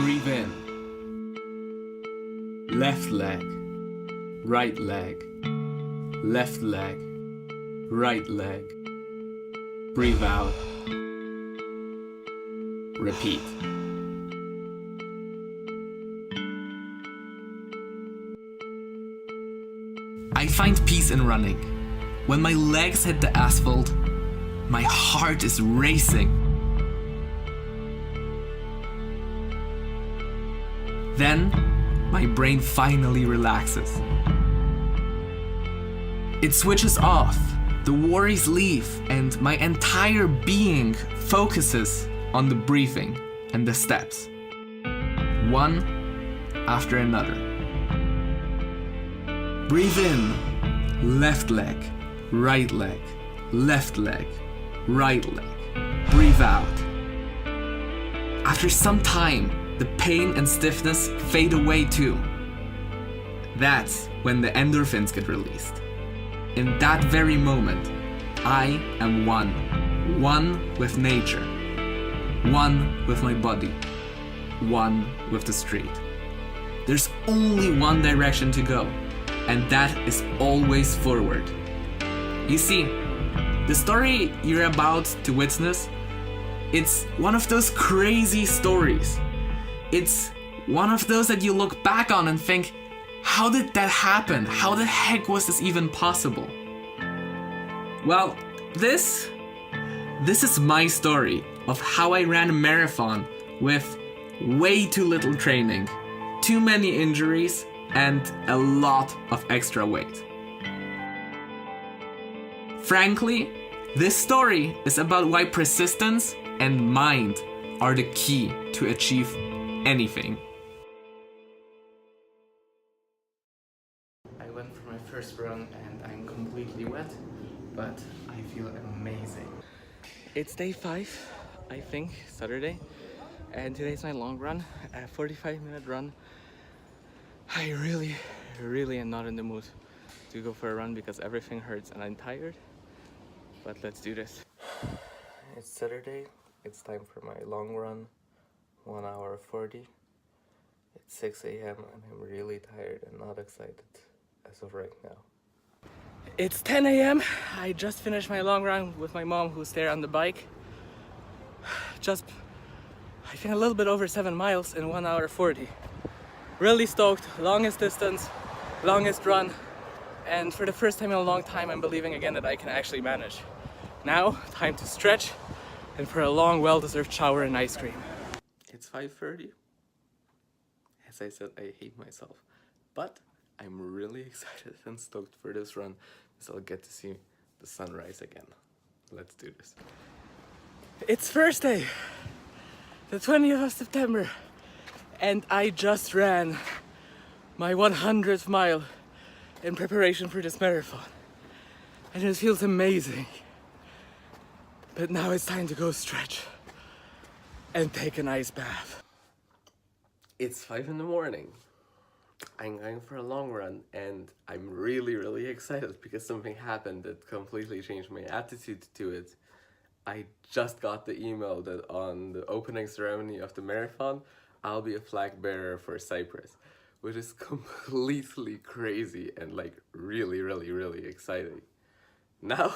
Breathe in. Left leg, right leg, left leg, right leg. Breathe out. Repeat. I find peace in running. When my legs hit the asphalt, my heart is racing. Then, my brain finally relaxes. It switches off, the worries leave, and my entire being focuses on the breathing and the steps, one after another. Breathe in, left leg, right leg, left leg, right leg. Breathe out. After some time, the pain and stiffness fade away too. That's when the endorphins get released. In that very moment, I am one with nature, one with my body, one with the street. There's only one direction to go, and that is always forward. You see, the story you're about to witness, it's one of those crazy stories. It's one of those that you look back on and think, how did that happen? How the heck was this even possible? Well, this is my story of how I ran a marathon with way too little training, too many injuries, and a lot of extra weight. Frankly, this story is about why persistence and mind are the key to achieve anything. I went for my first run and I'm completely wet, but I feel amazing. It's day 5, I think, Saturday, and today's my long run, a 45-minute run. I really am not in the mood to go for a run because everything hurts and I'm tired, but let's do this. It's Saturday, it's time for my long run, 1 hour 40. It's 6 a.m. and I'm really tired and not excited as of right now. It's 10 a.m. I just finished my long run with my mom, who's there on the bike. Just, I think, a little bit over 7 miles in 1 hour 40. Really stoked, longest distance, longest run, and for the first time in a long time I'm believing again that I can actually manage. Now, time to stretch and for a long, well-deserved shower and ice cream. It's 5:30. As I said, I hate myself, but I'm really excited and stoked for this run because I'll get to see the sunrise again. Let's do this. It's Thursday, the 20th of September, and I just ran my 100th mile in preparation for this marathon. And it feels amazing. But now it's time to go stretch and take an ice bath. It's 5 in the morning. I'm going for a long run and I'm really excited because something happened that completely changed my attitude to it. I just got the email that on the opening ceremony of the marathon, I'll be a flag bearer for Cyprus, which is completely crazy and like really exciting. Now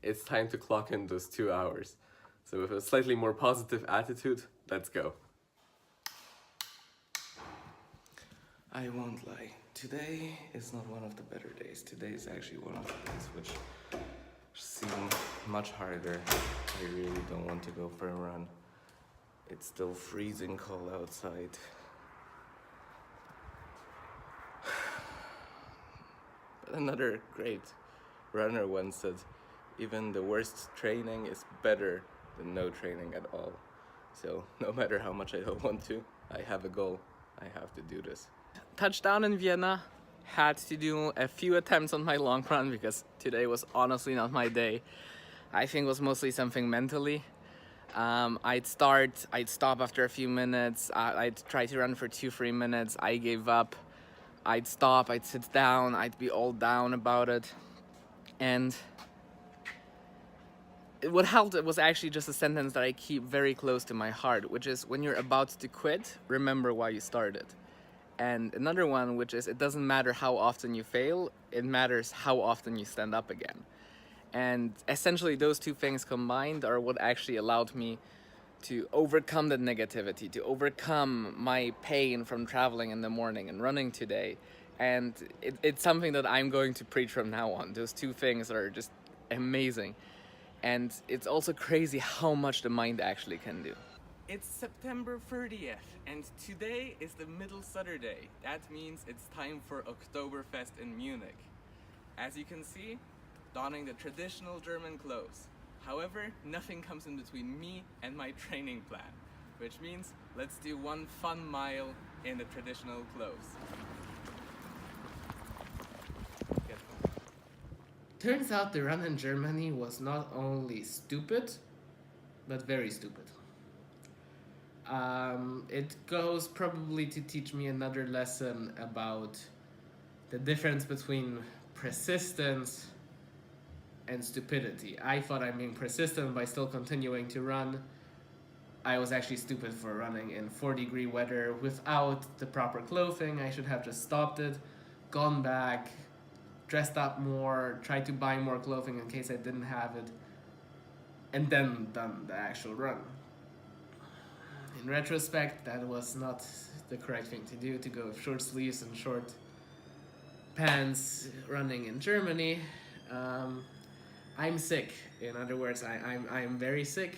it's time to clock in those 2 hours. So with a slightly more positive attitude, let's go. I won't lie, today is not one of the better days. Today is actually one of the days which seem much harder. I really don't want to go for a run. It's still freezing cold outside. But another great runner once said, even the worst training is better than no training at all. So no matter how much I don't want to, I have a goal. I have to do this. Touchdown in Vienna. Had to do a few attempts on my long run because today was honestly not my day. I think it was mostly something mentally. I'd stop after a few minutes. I'd try to run for 2-3 minutes. I gave up. I'd stop, I'd sit down, I'd be all down about it. And what helped was actually just a sentence that I keep very close to my heart, which is, when you're about to quit, remember why you started. And another one, which is, it doesn't matter how often you fail, it matters how often you stand up again. And essentially those two things combined are what actually allowed me to overcome the negativity, to overcome my pain from traveling in the morning and running today. And it's something that I'm going to preach from now on. Those two things are just amazing. And it's also crazy how much the mind actually can do. It's September 30th, and today is the middle Saturday. That means it's time for Oktoberfest in Munich. As you can see, donning the traditional German clothes. However, nothing comes in between me and my training plan, which means let's do one fun mile in the traditional clothes. Turns out the run in Germany was not only stupid, but very stupid. It goes probably to teach me another lesson about the difference between persistence and stupidity. I thought I'm being persistent by still continuing to run. I was actually stupid for running in 4-degree weather without the proper clothing. I should have just stopped it, gone back, dressed up more, tried to buy more clothing in case I didn't have it, and then done the actual run. In retrospect, that was not the correct thing to do, to go with short sleeves and short pants running in Germany. I'm sick. In other words, I'm very sick,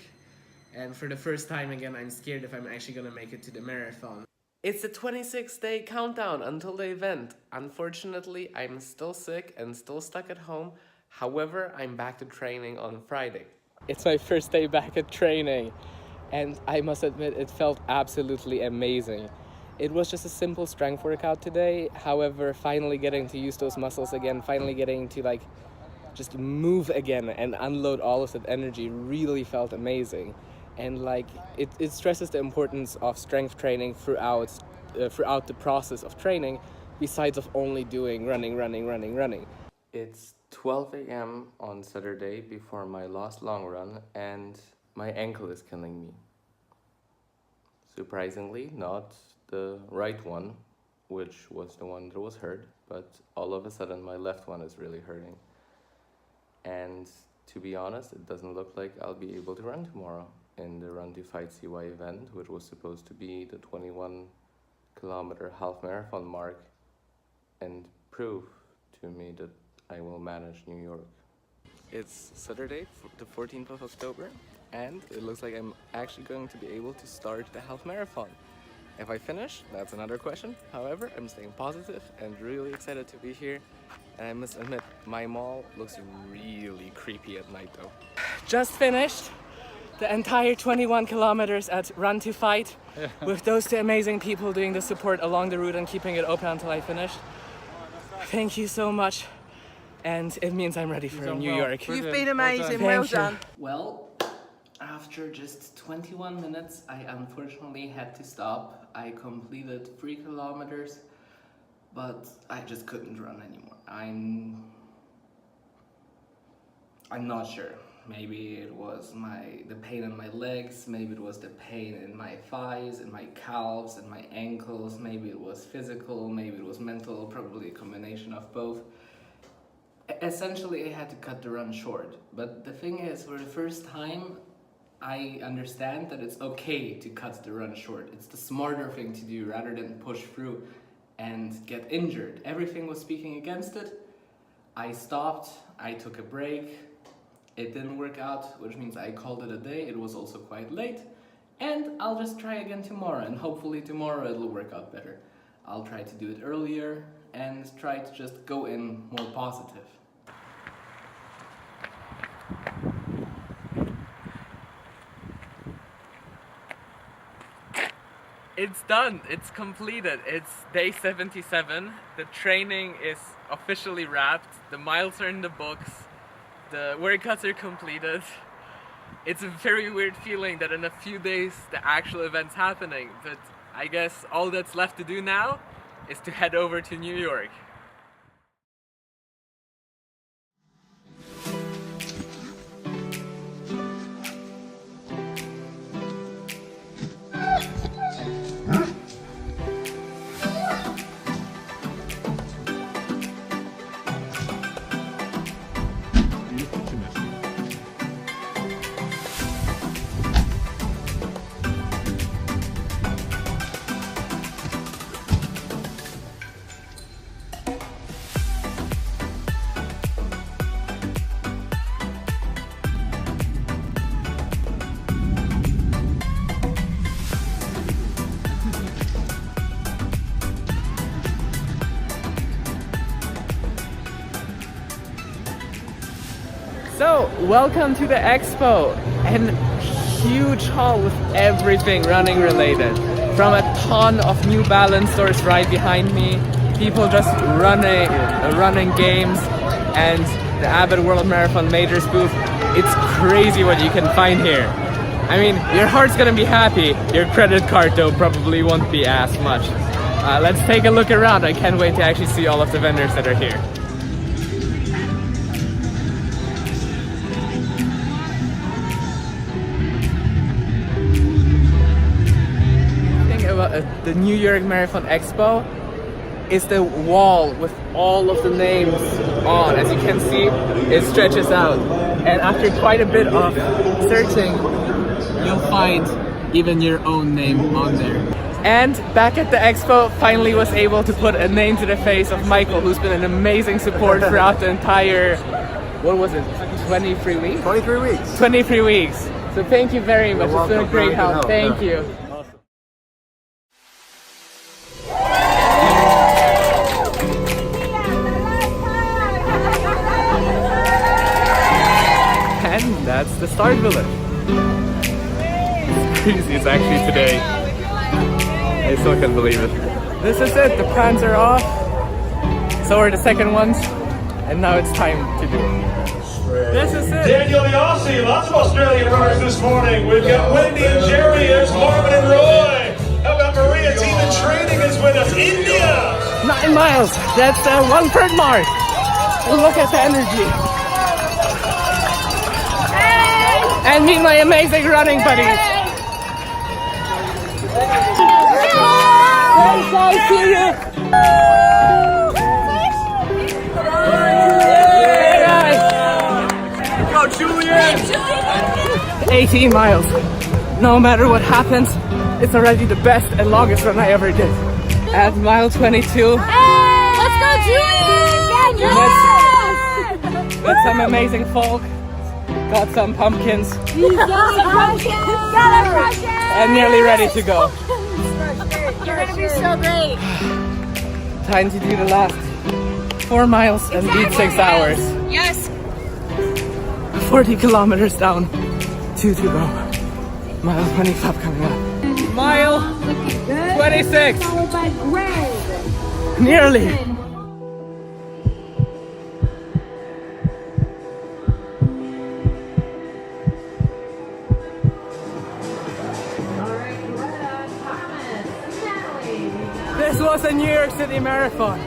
and for the first time again, I'm scared if I'm actually gonna make it to the marathon. It's the 26-day countdown until the event. Unfortunately, I'm still sick and still stuck at home. However, I'm back to training on Friday. It's my first day back at training, and I must admit it felt absolutely amazing. It was just a simple strength workout today. However, finally getting to use those muscles again, finally getting to just move again and unload all of that energy really felt amazing. And it stresses the importance of strength training throughout the process of training, besides of only doing running. It's 12 a.m. on Saturday before my last long run, and my ankle is killing me. Surprisingly, not the right one, which was the one that was hurt, but all of a sudden my left one is really hurting. And to be honest, it doesn't look like I'll be able to run tomorrow in the Run to Fight CY event, which was supposed to be the 21-kilometer half marathon mark and prove to me that I will manage New York. It's Saturday, the 14th of October, and it looks like I'm actually going to be able to start the half marathon. If I finish, that's another question. However, I'm staying positive and really excited to be here. And I must admit, my mall looks really creepy at night though. Just finished the entire 21 kilometers at Run to Fight with those two amazing people doing the support along the route and keeping it open until I finished. Thank you so much. And it means I'm ready for New York. You've been amazing, well done. Well, after just 21 minutes, I unfortunately had to stop. I completed 3 kilometers, but I just couldn't run anymore. I'm not sure. Maybe it was the pain in my legs, maybe it was the pain in my thighs, in my calves, and my ankles, maybe it was physical, maybe it was mental, probably a combination of both. Essentially, I had to cut the run short. But the thing is, for the first time, I understand that it's okay to cut the run short. It's the smarter thing to do rather than push through and get injured. Everything was speaking against it. I stopped, I took a break. It didn't work out, which means I called it a day. It was also quite late. And I'll just try again tomorrow, and hopefully tomorrow it'll work out better. I'll try to do it earlier and try to just go in more positive. It's done, it's completed. It's day 77. The training is officially wrapped. The miles are in the books. The workouts are completed. It's a very weird feeling that in a few days the actual event's happening, but I guess all that's left to do now is to head over to New York. So, welcome to the expo, and huge hall with everything running related. From a ton of New Balance stores right behind me, people just running games, and the Abbott World Marathon Majors booth. It's crazy what you can find here. I mean, your heart's gonna be happy. Your credit card though probably won't be as much. Let's take a look around. I can't wait to actually see all of the vendors that are here. The New York Marathon Expo is the wall with all of the names on. As you can see, it stretches out. And after quite a bit of searching, you'll find even your own name on there. And back at the expo, finally was able to put a name to the face of Michael, who's been an amazing support throughout the entire, what was it, 23 weeks? 23 weeks. 23 weeks. So thank you very much. It's been a great help. Thank you. And that's the start village. It's crazy, it's actually today. I still can't believe it. This is it, the plans are off. So are the second ones. And now it's time to do it. This is it. Daniel Biasi, lots of Australian runners this morning. We've got Wendy and Jeremy, there's Marvin and Roy. How about Maria, team in training is with us. India! 9 miles, that's the 1/3 mark. And look at the energy. And meet my amazing running buddies. Thanks guys, see you. Go Julian! 18 miles. No matter what happens, it's already the best and longest run I ever did. At mile 22. Let's go, Julian! With some amazing folk. Got some pumpkins. And nearly ready to go. You're gonna be so great. Time to do the last 4 miles and beat 6 hours. Yes. 40 kilometers down, 2 to go. Mile 25 coming up. Mile 26. Nearly. This was a New York City Marathon.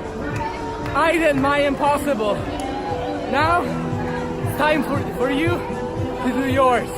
I did my impossible. Now, it's time for you to do yours.